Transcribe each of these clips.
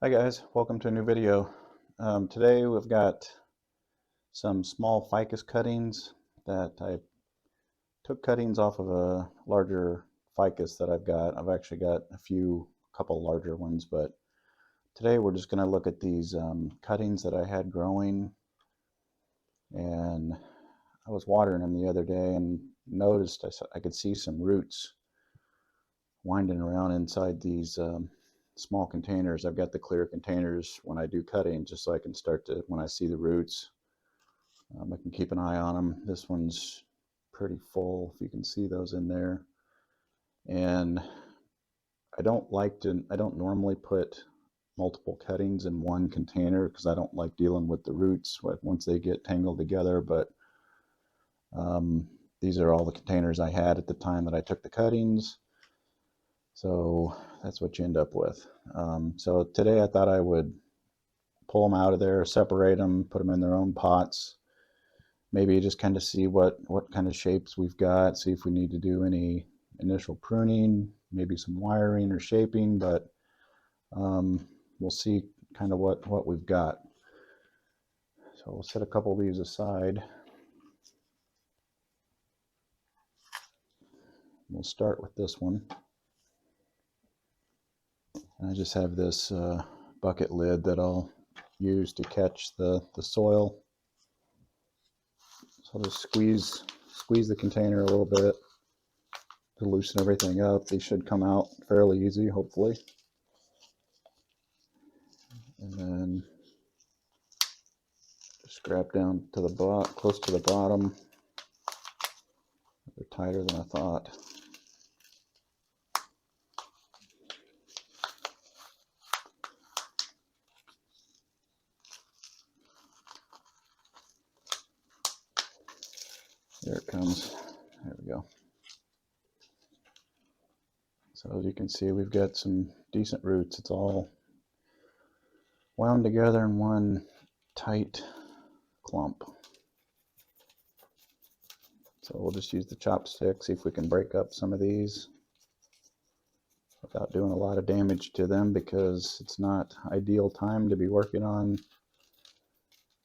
Hi guys, welcome to a new video. Today we've got some small ficus cuttings that I took cuttings off of a larger ficus that I've got. I've actually got couple larger ones, but today we're just going to look at these cuttings that I had growing, and I was watering them the other day and noticed I could see some roots winding around inside these small containers. I've got the clear containers when I do cutting, just so I can start to, when I see the roots, I can keep an eye on them. This one's pretty full, if you can see those in there. And I don't normally put multiple cuttings in one container because I don't like dealing with the roots once they get tangled together. But these are all the containers I had at the time that I took the cuttings. So that's what you end up with. So today I thought I would pull them out of there, separate them, put them in their own pots. Maybe just kind of see what kind of shapes we've got, see if we need to do any initial pruning, maybe some wiring or shaping, but we'll see kind of what we've got. So we'll set a couple of these aside. We'll start with this one. I just have this bucket lid that I'll use to catch the soil. So I'll just squeeze the container a little bit to loosen everything up. These should come out fairly easy, hopefully. And then just scrap down to the bottom, close to the bottom. They're tighter than I thought. There it comes. There we go. So as you can see, we've got some decent roots. It's all wound together in one tight clump. So we'll just use the chopstick, see if we can break up some of these without doing a lot of damage to them, because it's not ideal time to be working on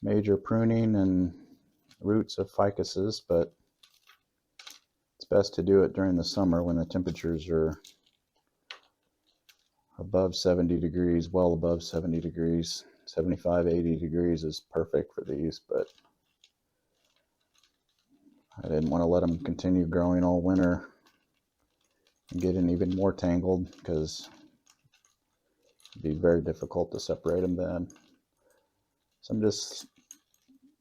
major pruning and roots of ficuses, but it's best to do it during the summer when the temperatures are above 70 degrees, well above 70 degrees. 75, 80 degrees is perfect for these, but I didn't want to let them continue growing all winter and getting even more tangled, because it'd be very difficult to separate them then. So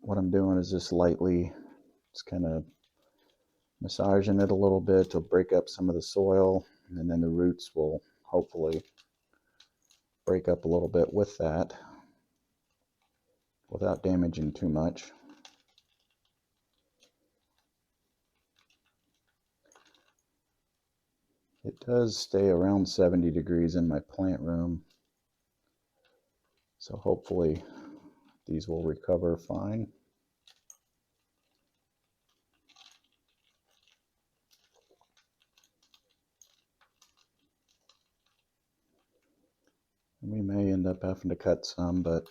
what I'm doing is just lightly, just kind of massaging it a little bit to break up some of the soil, and then the roots will hopefully break up a little bit with that without damaging too much. It does stay around 70 degrees in my plant room, so hopefully these will recover fine. We may end up having to cut some, but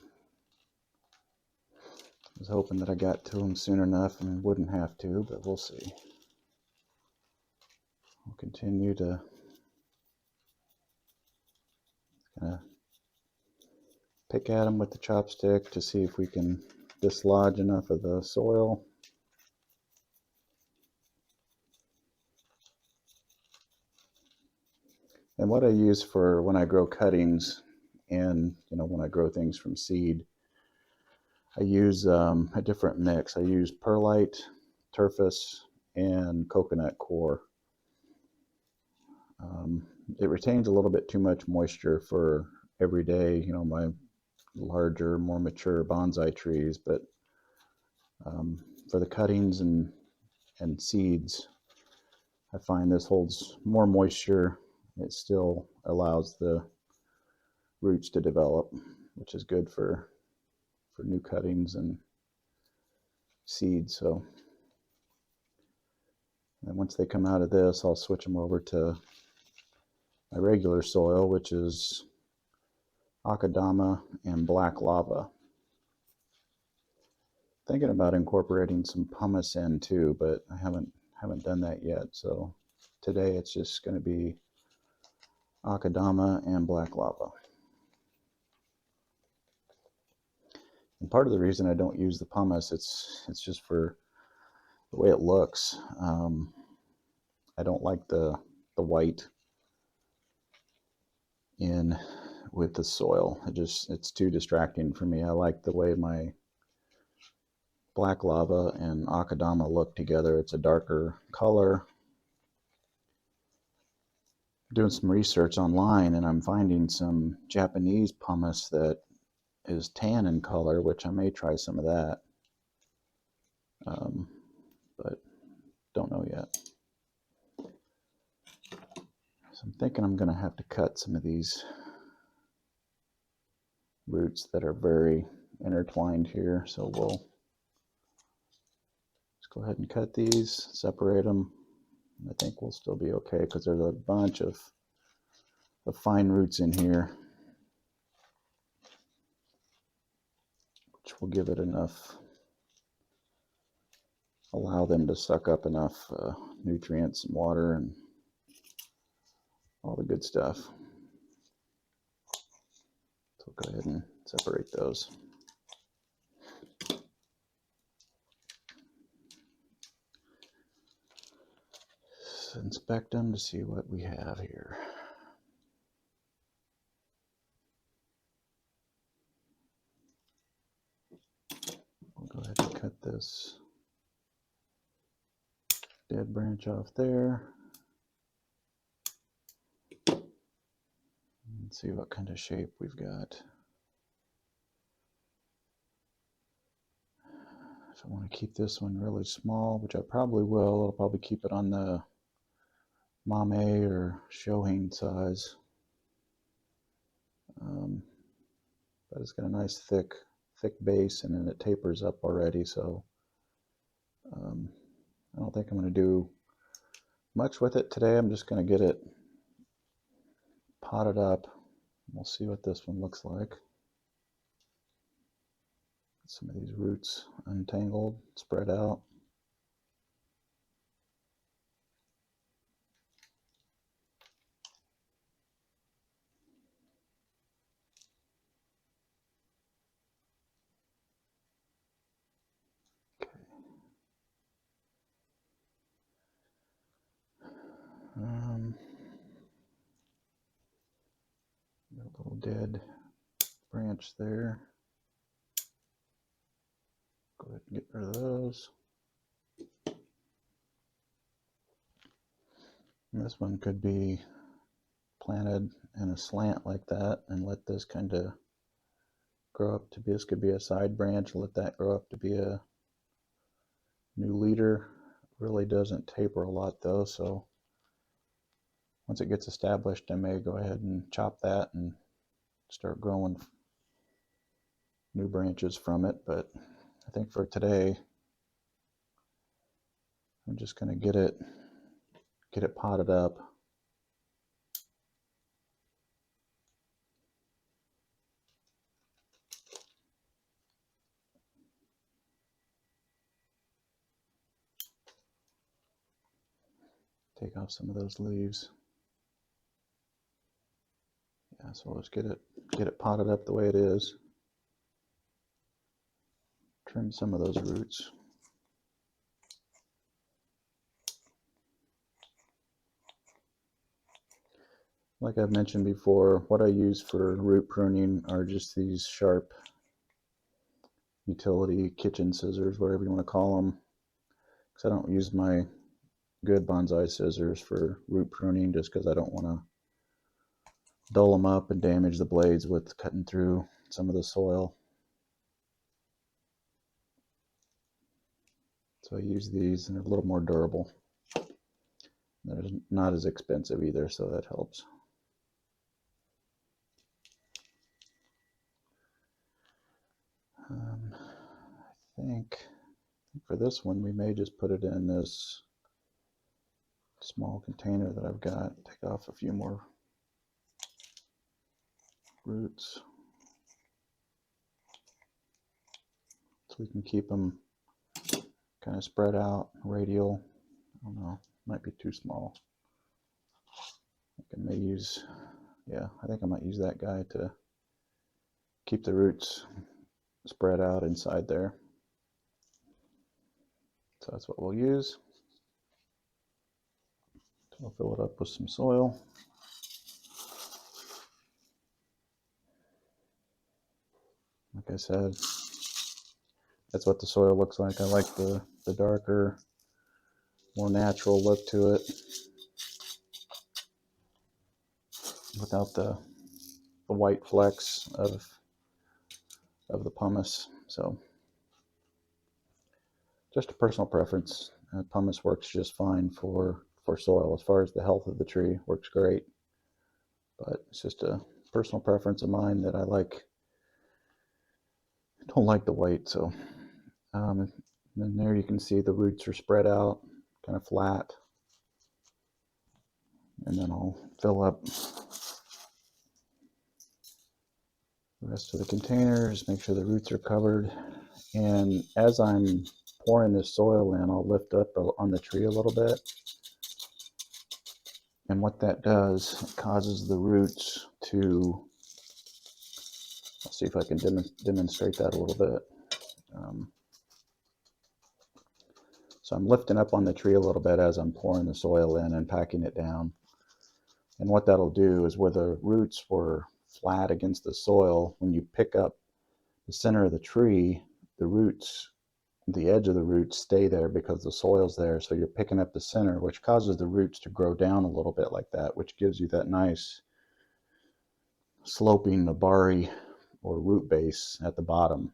I was hoping that I got to them soon enough and wouldn't have to, but we'll see. We'll continue to kind of pick at them with the chopstick to see if we can dislodge enough of the soil. And what I use for when I grow cuttings, and when I grow things from seed, I use a different mix. I use perlite, turfus, and coconut coir. It retains a little bit too much moisture for every day, my larger, more mature bonsai trees, but for the cuttings and seeds, I find this holds more moisture. It still allows the roots to develop, which is good for new cuttings and seeds. So, and once they come out of this, I'll switch them over to my regular soil, which is Akadama and black lava. Thinking about incorporating some pumice in too, but I haven't done that yet. So today it's just going to be Akadama and black lava. And part of the reason I don't use the pumice, it's just for the way it looks. I don't like the white in with the soil. It's too distracting for me. I like the way my black lava and Akadama look together. It's a darker color. Doing some research online, and I'm finding some Japanese pumice that is tan in color, which I may try some of that, but don't know yet. So I'm thinking I'm going to have to cut some of these roots that are very intertwined here. So we'll just go ahead and cut these, separate them. I think we'll still be okay because there's a bunch of fine roots in here, which will give it enough, allow them to suck up enough nutrients and water and all the good stuff. So go ahead and separate those. Let's inspect them to see what we have here. We'll go ahead and cut this dead branch off there. Let's see what kind of shape we've got. If I want to keep this one really small, which I probably will, I'll probably keep it on the Mame or Shohin size. But it's got a nice thick base, and then it tapers up already, so I don't think I'm going to do much with it today. I'm just going to get it potted up. We'll see what this one looks like. Get some of these roots untangled, spread out. Got a little dead branch there. Go ahead and get rid of those. And this one could be planted in a slant like that and let this kind of grow up to be, this could be a side branch, let that grow up to be a new leader. Really doesn't taper a lot though, so once it gets established, I may go ahead and chop that and start growing new branches from it. But I think for today, I'm just going to get it potted up. Take off some of those leaves. Yeah, so let's get it potted up the way it is. Trim some of those roots. Like I've mentioned before, what I use for root pruning are just these sharp utility kitchen scissors, whatever you want to call them, because I don't use my good bonsai scissors for root pruning just because I don't want to dull them up and damage the blades with cutting through some of the soil. So I use these, and they're a little more durable. They're not as expensive either, so that helps. I think for this one, we may just put it in this small container that I've got. Take off a few more roots. so we can keep them kind of spread out, radial. I don't know, might be too small. I may use, yeah, I think I might use that guy to keep the roots spread out inside there. So that's what we'll use. So I'll fill it up with some soil. Like I said, that's what the soil looks like. I like the darker, more natural look to it without the white flecks of the pumice. So just a personal preference. Pumice works just fine for soil. As far as the health of the tree, works great. But it's just a personal preference of mine that I like. I don't like the white. So and then there you can see the roots are spread out, kind of flat. And then I'll fill up the rest of the containers, make sure the roots are covered. And as I'm pouring this soil in, I'll lift up on the tree a little bit. And what that does, it causes the roots to, I'll see if I can demonstrate that a little bit. So I'm lifting up on the tree a little bit as I'm pouring the soil in and packing it down. And what that'll do is where the roots were flat against the soil, when you pick up the center of the tree, the roots, the edge of the roots stay there because the soil's there. So you're picking up the center, which causes the roots to grow down a little bit like that, which gives you that nice sloping nabari or root base at the bottom,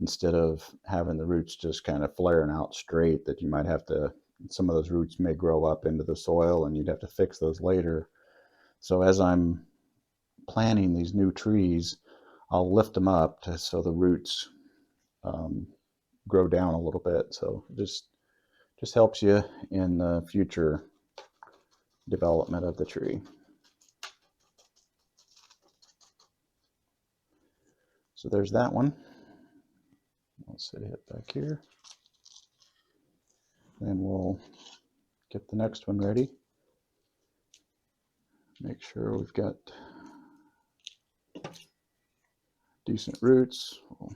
instead of having the roots just kind of flaring out straight that you might have to, some of those roots may grow up into the soil and you'd have to fix those later. So as I'm planting these new trees, I'll lift them up so the roots grow down a little bit. So just helps you in the future development of the tree. So there's that one. Let's set it back here. Then we'll get the next one ready. Make sure we've got decent roots. We'll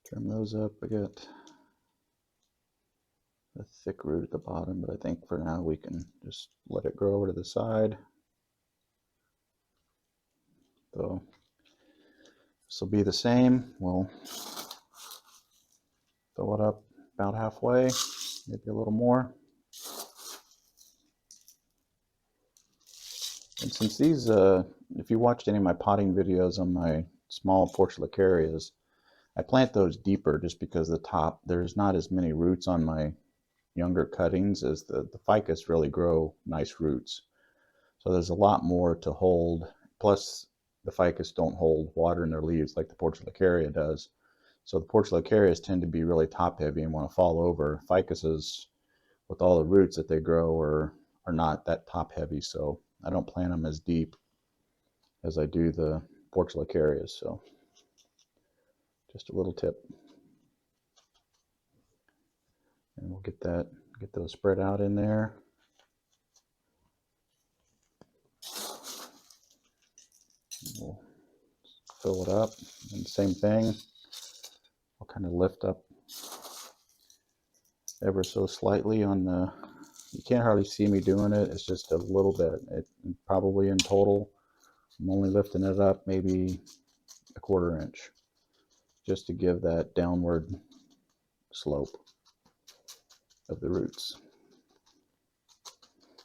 trim those up. I got a thick root at the bottom, but I think for now we can just let it grow over to the side. So this will be the same. We'll fill it up about halfway, maybe a little more. And since these, if you watched any of my potting videos on my small portulacarias, I plant those deeper just because the top, there's not as many roots on my younger cuttings as the ficus really grow nice roots. So there's a lot more to hold. Plus the ficus don't hold water in their leaves like the portulacaria does. So the portulacarias tend to be really top heavy and want to fall over. Ficuses, with all the roots that they grow, are not that top heavy. So I don't plant them as deep as I do the portulacarias. So just a little tip. And we'll get those spread out in there. We'll fill it up, and same thing. I'll kind of lift up ever so slightly on the, you can't hardly see me doing it, it's just a little bit. Probably in total, I'm only lifting it up maybe a 1/4 inch, just to give that downward slope of the roots.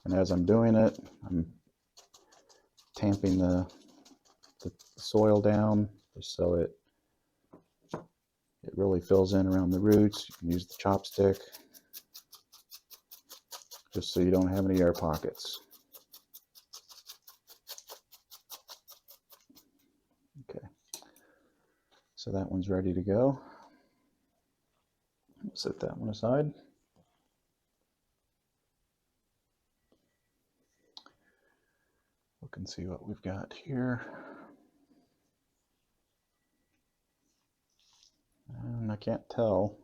And as I'm doing it, I'm tamping the soil down just so it really fills in around the roots. You can use the chopstick just so you don't have any air pockets. Okay, so that one's ready to go. We'll set that one aside. look and see what we've got here. And I can't tell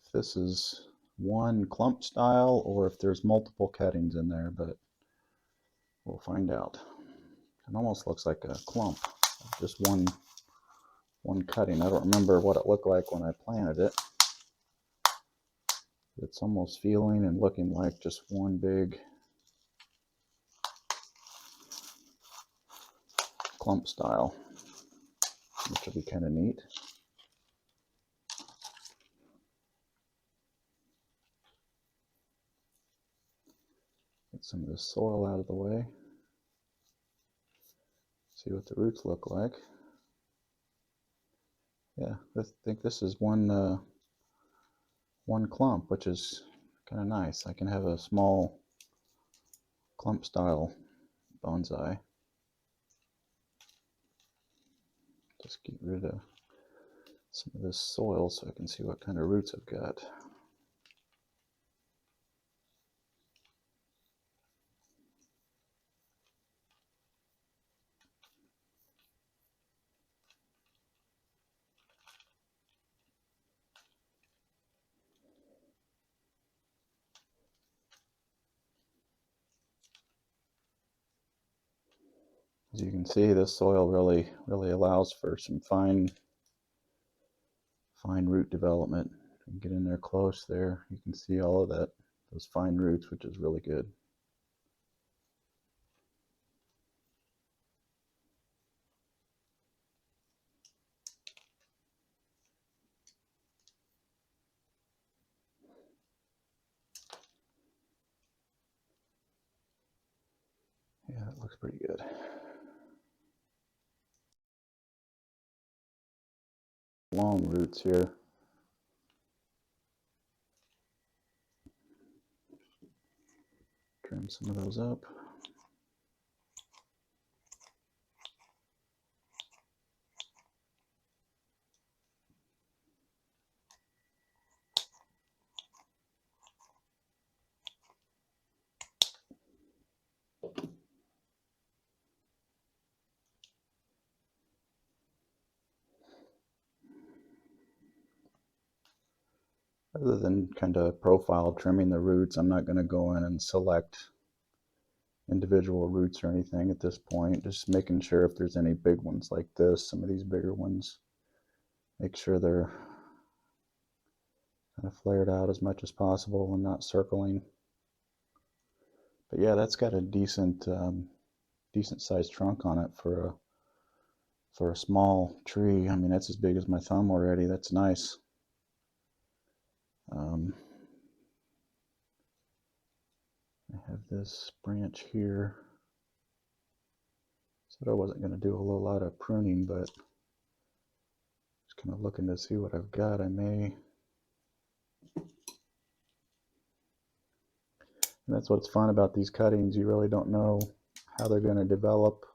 if this is one clump style or if there's multiple cuttings in there, but we'll find out. It almost looks like a clump, just one cutting. I don't remember what it looked like when I planted it. It's almost feeling and looking like just one big clump style, which will be kind of neat. Get some of this soil out of the way. See what the roots look like. Yeah, I think this is one clump, which is kind of nice. I can have a small clump style bonsai. Just get rid of some of this soil so I can see what kind of roots I've got. As you can see, this soil really allows for some fine root development. If you get in there close there, you can see all of that, those fine roots, which is really good. Yeah, that looks pretty good. Long roots here. Trim some of those up. Other than kind of profile trimming the roots, I'm not going to go in and select individual roots or anything at this point. Just making sure if there's any big ones like this, some of these bigger ones, make sure they're kind of flared out as much as possible and not circling. But yeah, that's got a decent sized trunk on it for a small tree. I mean, that's as big as my thumb already. That's nice. I have this branch here. Said I wasn't going to do a whole lot of pruning, but just kind of looking to see what I've got. I may. And that's what's fun about these cuttings. You really don't know how they're going to develop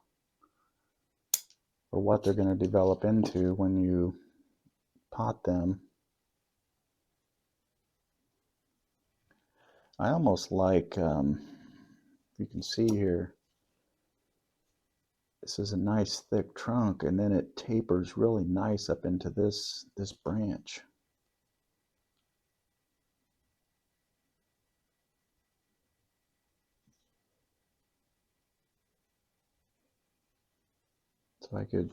or what they're going to develop into when you pot them. I almost like, you can see here, this is a nice thick trunk, and then it tapers really nice up into this branch. So I could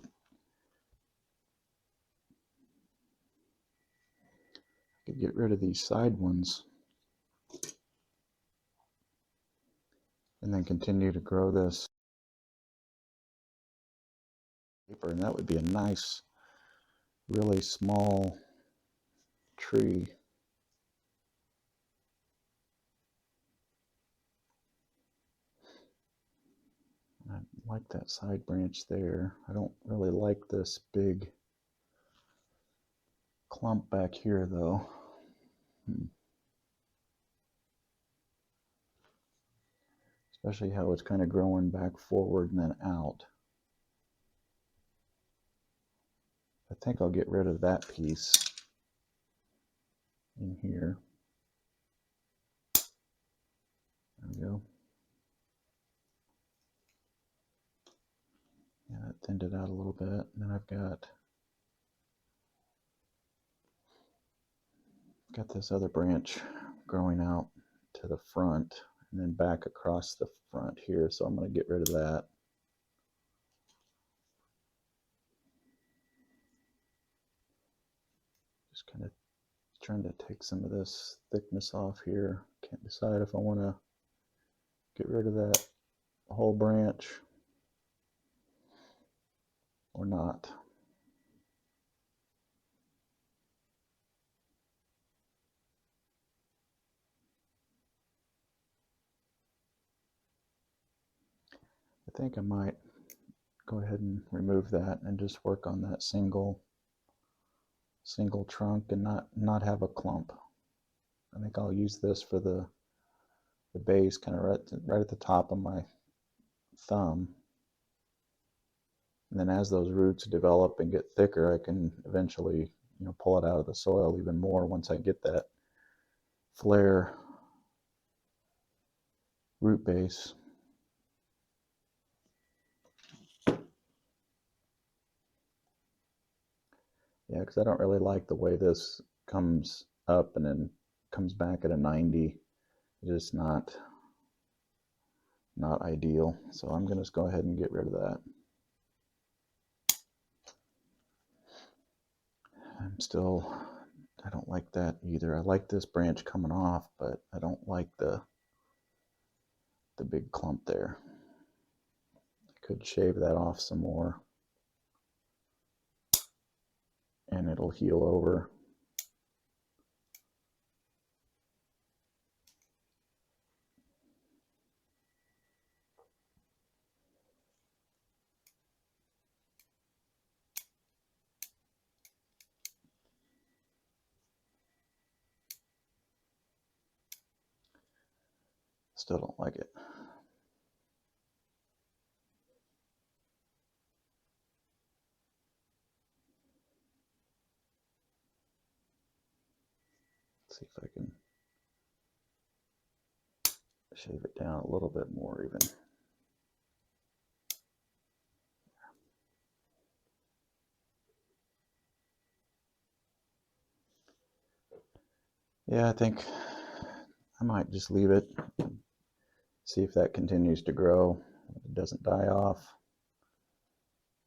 get rid of these side ones and then continue to grow this paper, and that would be a nice, really small tree. I like that side branch there. I don't really like this big clump back here though. Especially how it's kind of growing back forward and then out. I think I'll get rid of that piece in here. There we go. thinned it out a little bit. And then I've got this other branch growing out to the front and then back across the front here, so I'm going to get rid of that. Just kind of trying to take some of this thickness off here. Can't decide if I want to get rid of that whole branch or not. I think I might go ahead and remove that and just work on that single trunk and not have a clump. I think I'll use this for the base, kind of right at the top of my thumb. And then as those roots develop and get thicker, I can eventually, pull it out of the soil even more once I get that flare root base. Yeah, because I don't really like the way this comes up and then comes back at a 90. It's just not ideal. So I'm going to just go ahead and get rid of that. I don't like that either. I like this branch coming off, but I don't like the big clump there. I could shave that off some more and it'll heal over. Still don't like it. Let's see if I can shave it down a little bit more even. Yeah, I think I might just leave it, see if that continues to grow, if it doesn't die off.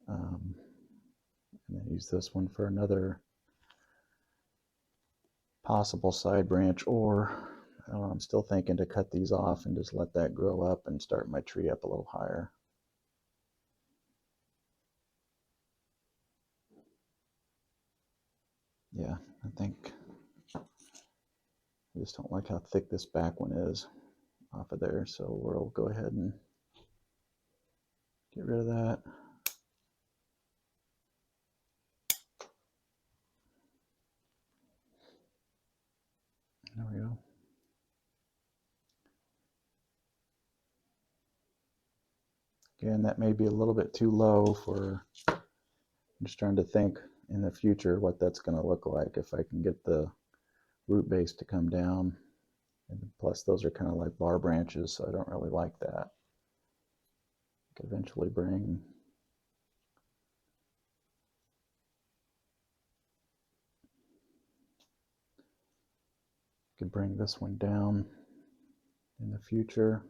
And then use this one for another possible side branch, or I'm still thinking to cut these off and just let that grow up and start my tree up a little higher. Yeah, I think I just don't like how thick this back one is off of there, so we'll go ahead and get rid of that. There we go. Again, that may be a little bit too low for, I'm just trying to think in the future what that's going to look like if I can get the root base to come down. And plus those are kind of like bar branches, so I don't really like that. I could eventually bring this one down in the future.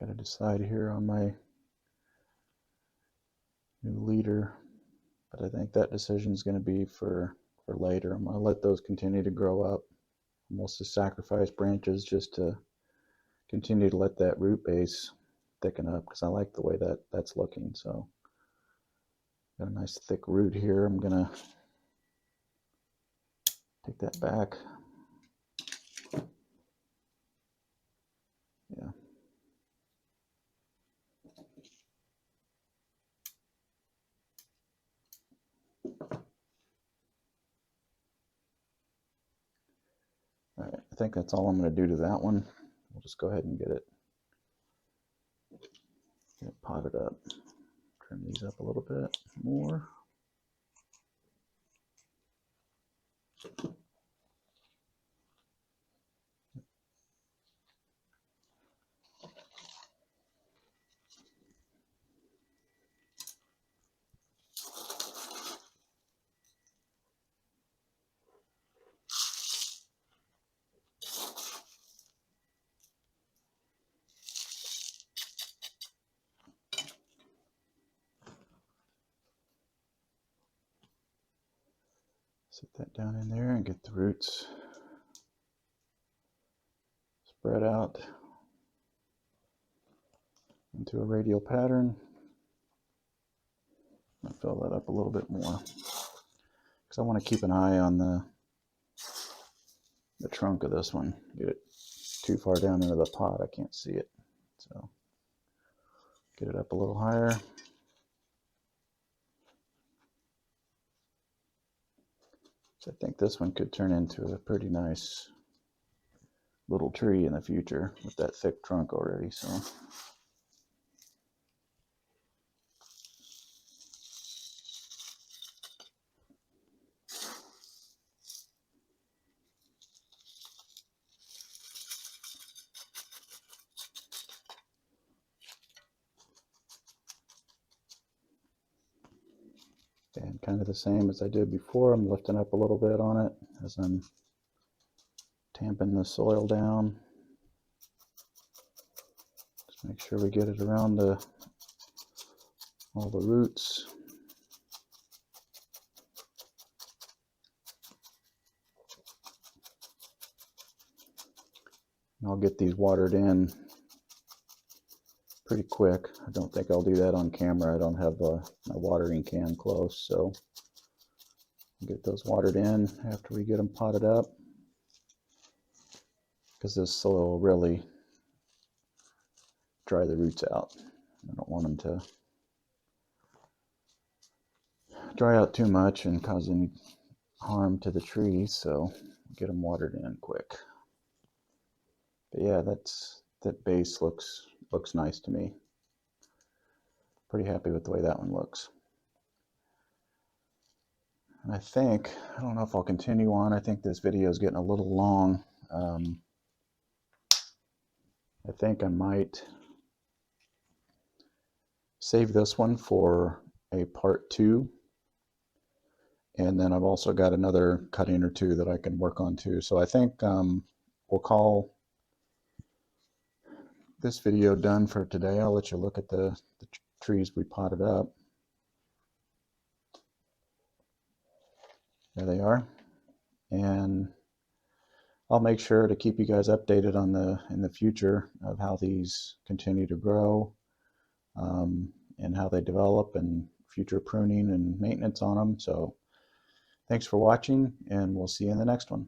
Got to decide here on my new leader, but I think that decision is going to be for later. I'm going to let those continue to grow up, almost to sacrifice branches just to continue to let that root base thicken up, because I like the way that's looking. So got a nice thick root here. I'm going to take that back. Yeah. All right, I think that's all I'm going to do to that one. We'll just go ahead and get it potted up. Trim these up a little bit more. Set that down in there and get the roots spread out into a radial pattern. I'll fill that up a little bit more because I want to keep an eye on the trunk of this one. Get it too far down into the pot, I can't see it. So get it up a little higher. So I think this one could turn into a pretty nice little tree in the future with that thick trunk already. So and kind of the same as I did before, I'm lifting up a little bit on it as I'm tamping the soil down. Just make sure we get it around all the roots. And I'll get these watered in pretty quick. I don't think I'll do that on camera. I don't have my watering can close, so get those watered in after we get them potted up, because this soil will really dry the roots out. I don't want them to dry out too much and cause any harm to the trees, so get them watered in quick. But yeah, that base looks nice to me. Pretty happy with the way that one looks. And I don't know if I'll continue on. I think this video is getting a little long. I think I might save this one for a part 2. And then I've also got another cutting or two that I can work on too. So I think we'll call this video done for today. I'll let you look at the trees we potted up. There they are. And I'll make sure to keep you guys updated on in the future of how these continue to grow, and how they develop, and future pruning and maintenance on them. So thanks for watching, and we'll see you in the next one.